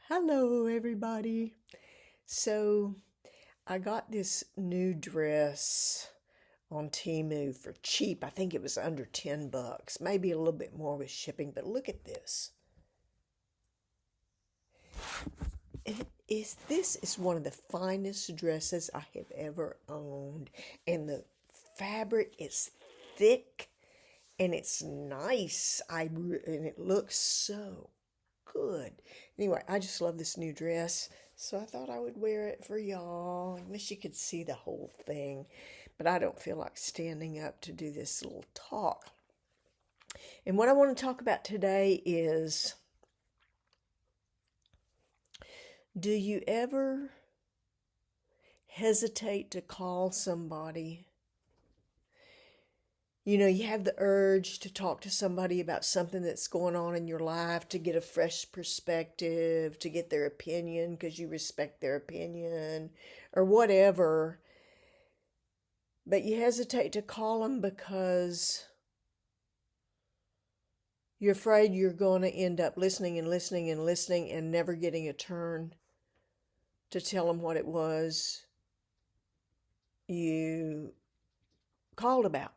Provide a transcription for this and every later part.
Hello, everybody. So, I got this new dress on Temu for cheap. I think it was under 10 bucks, maybe a little bit more with shipping, but look at this. This is one of the finest dresses I have ever owned, and the fabric is thick and it's nice. And it looks so good. Anyway, I just love this new dress, so I thought I would wear it for y'all. I wish you could see the whole thing, but I don't feel like standing up to do this little talk. And what I want to talk about today is, do you ever hesitate to call somebody? You have the urge to talk to somebody about something that's going on in your life, to get a fresh perspective, to get their opinion because you respect their opinion or whatever. But you hesitate to call them because you're afraid you're going to end up listening and listening and listening and never getting a turn to tell them what it was you called about.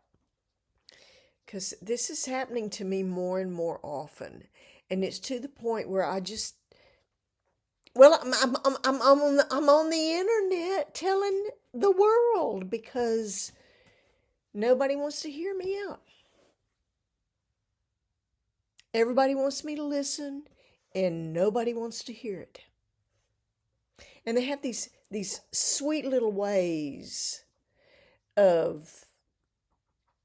Because this is happening to me more and more often. And it's to the point where I'm on the internet telling the world because nobody wants to hear me out. Everybody wants me to listen, and nobody wants to hear it. And they have these sweet little ways of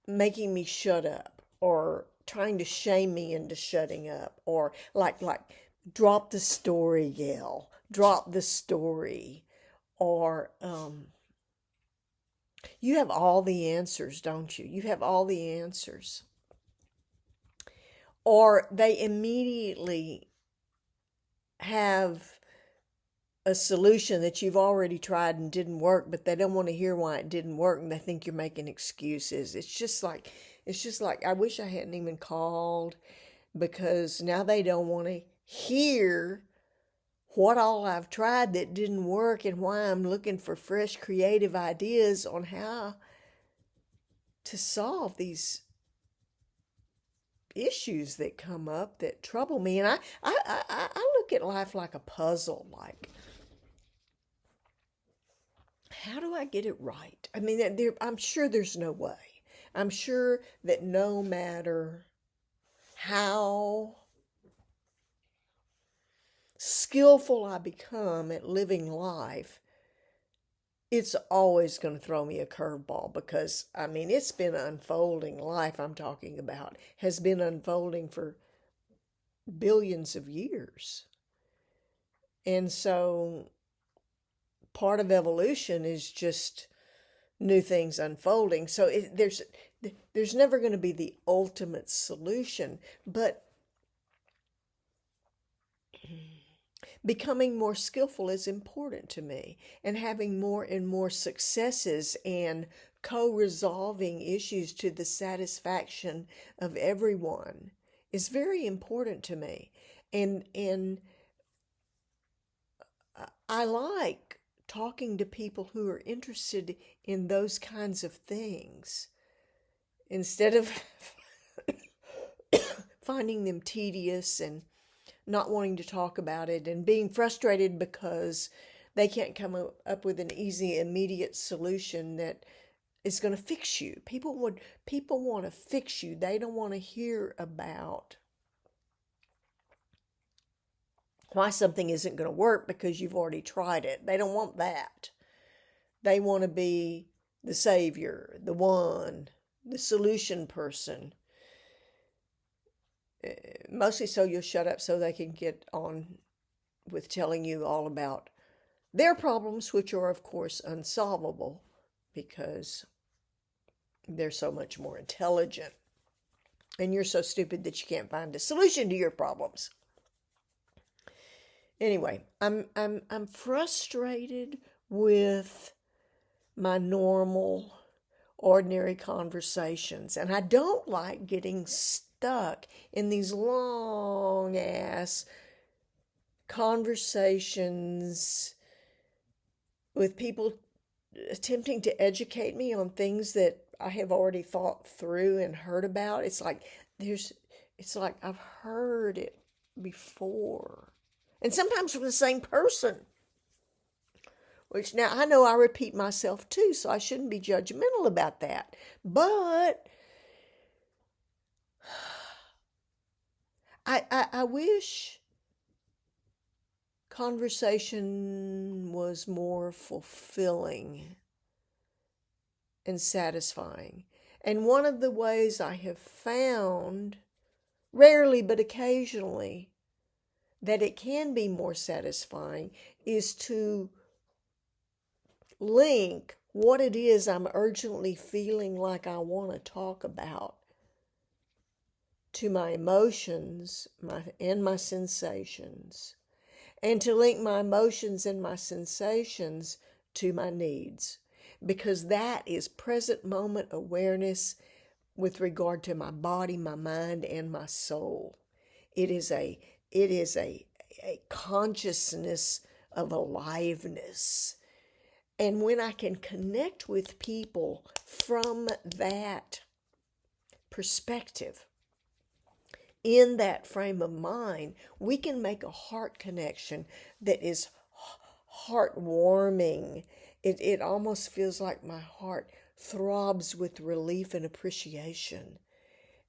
making me shut up, or trying to shame me into shutting up, or like drop the story, Gail, drop the story, or you have all the answers, don't you? You have all the answers. Or they immediately have a solution that you've already tried and didn't work, but they don't want to hear why it didn't work, and they think you're making excuses. It's just like I wish I hadn't even called, because now they don't want to hear what all I've tried that didn't work and why I'm looking for fresh creative ideas on how to solve these issues that come up that trouble me. And I look at life like a puzzle, like, how do I get it right? I mean, I'm sure there's no way. I'm sure that no matter how skillful I become at living life, it's always going to throw me a curveball, because, I mean, it's been unfolding. Life I'm talking about has been unfolding for billions of years. And so part of evolution is just new things unfolding. So there's never going to be the ultimate solution, but becoming more skillful is important to me, and having more and more successes and co-resolving issues to the satisfaction of everyone is very important to me. And I like talking to people who are interested in those kinds of things, instead of finding them tedious and not wanting to talk about it and being frustrated because they can't come up with an easy, immediate solution that is going to fix you. People want to fix you. They don't want to hear about why something isn't going to work because you've already tried it. They don't want that. They want to be the savior, the one, the solution person. Mostly so you'll shut up so they can get on with telling you all about their problems, which are, of course, unsolvable because they're so much more intelligent. And you're so stupid that you can't find a solution to your problems. Anyway, I'm frustrated with my normal, ordinary conversations, and I don't like getting stuck in these long ass conversations with people attempting to educate me on things that I have already thought through and heard about. It's like I've heard it before. And sometimes from the same person, which now I know I repeat myself too, so I shouldn't be judgmental about that. But I wish conversation was more fulfilling and satisfying. And one of the ways I have found, rarely but occasionally, that it can be more satisfying is to link what it is I'm urgently feeling like I want to talk about to my emotions and my sensations, and to link my emotions and my sensations to my needs, because that is present moment awareness with regard to my body, my mind, and my soul. It is a consciousness of aliveness. And when I can connect with people from that perspective, in that frame of mind, we can make a heart connection that is heartwarming. It almost feels like my heart throbs with relief and appreciation.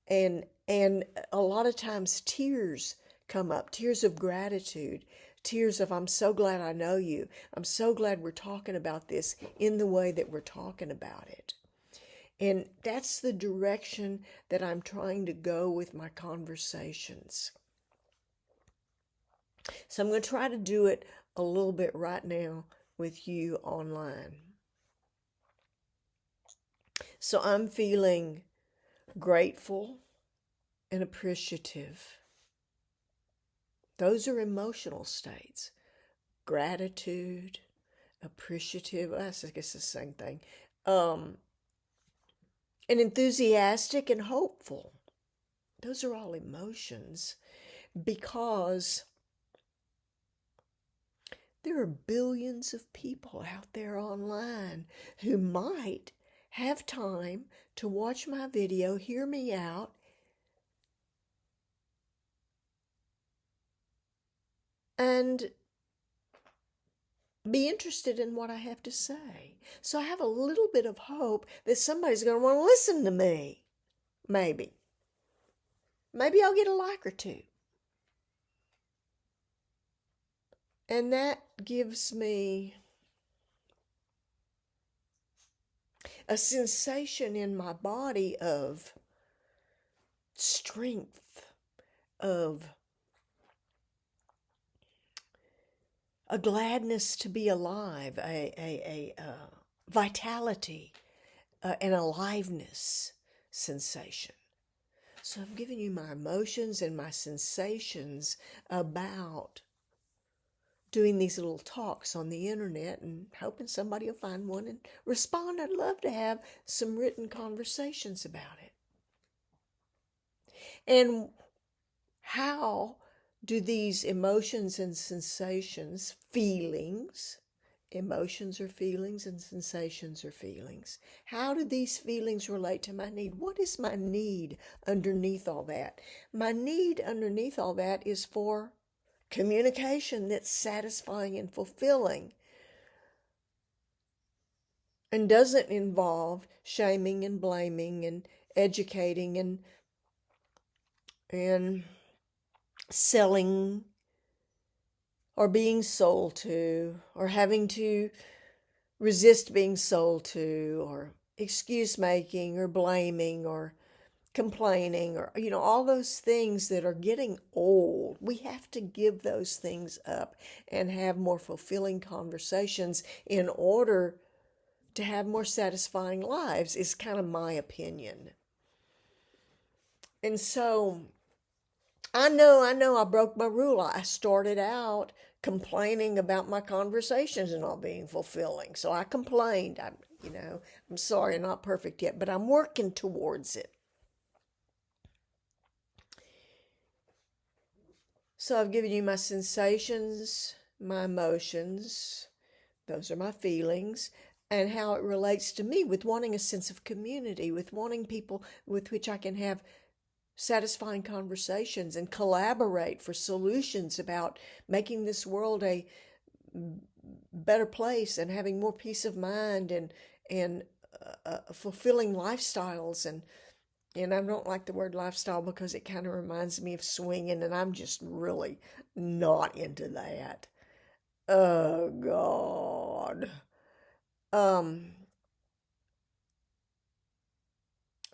And a lot of times tears come up, tears of gratitude, tears of I'm so glad I know you. I'm so glad we're talking about this in the way that we're talking about it. And that's the direction that I'm trying to go with my conversations. So I'm going to try to do it a little bit right now with you online. So I'm feeling grateful and appreciative. Those are emotional states. Gratitude, appreciative, I guess it's the same thing. And enthusiastic and hopeful. Those are all emotions, because there are billions of people out there online who might have time to watch my video, hear me out, and be interested in what I have to say. So I have a little bit of hope that somebody's going to want to listen to me. Maybe. Maybe I'll get a like or two. And that gives me a sensation in my body of strength, of a gladness to be alive, a vitality, an aliveness sensation. So I've given you my emotions and my sensations about doing these little talks on the internet and hoping somebody will find one and respond. I'd love to have some written conversations about it. And how do these emotions and sensations, feelings, emotions are feelings and sensations are feelings, how do these feelings relate to my need? What is my need underneath all that? My need underneath all that is for communication that's satisfying and fulfilling and doesn't involve shaming and blaming and educating and selling or being sold to, or having to resist being sold to, or excuse making or blaming or complaining, or all those things that are getting old. We have to give those things up and have more fulfilling conversations in order to have more satisfying lives, is kind of my opinion. And so I know I broke my rule. I started out complaining about my conversations not being fulfilling. So I complained. I'm sorry, I'm not perfect yet, but I'm working towards it. So I've given you my sensations, my emotions, those are my feelings, and how it relates to me with wanting a sense of community, with wanting people with which I can have satisfying conversations and collaborate for solutions about making this world a better place and having more peace of mind and fulfilling lifestyles. And I don't like the word lifestyle because it kind of reminds me of swinging, and I'm just really not into that. Oh God. Um,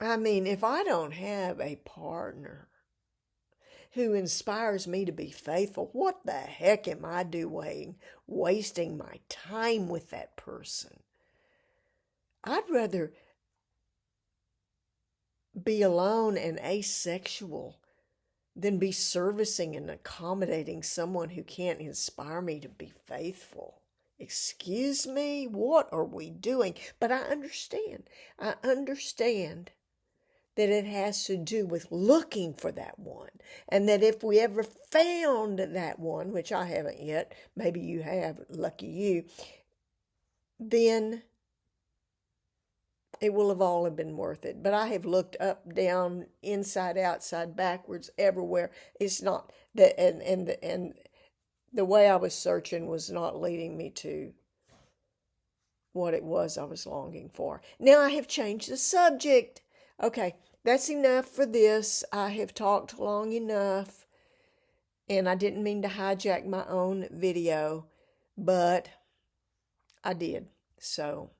I mean, if I don't have a partner who inspires me to be faithful, what the heck am I doing wasting my time with that person? I'd rather be alone and asexual than be servicing and accommodating someone who can't inspire me to be faithful. Excuse me, what are we doing? But I understand. I understand that it has to do with looking for that one. And that if we ever found that one, which I haven't yet, maybe you have, lucky you, then it will have all been worth it. But I have looked up, down, inside, outside, backwards, everywhere. It's not that, and the way I was searching was not leading me to what it was I was longing for. Now I have changed the subject. Okay, that's enough for this. I have talked long enough, and I didn't mean to hijack my own video, but I did. So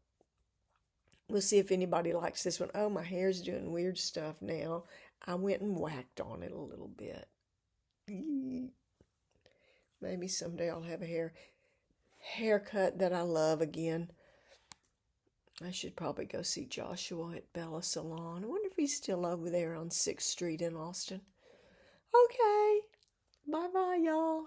we'll see if anybody likes this one. Oh, my hair's doing weird stuff now. I went and whacked on it a little bit. Maybe someday I'll have a haircut that I love again. I should probably go see Joshua at Bella Salon. I wonder if he's still over there on 6th Street in Austin. Okay. Bye-bye, y'all.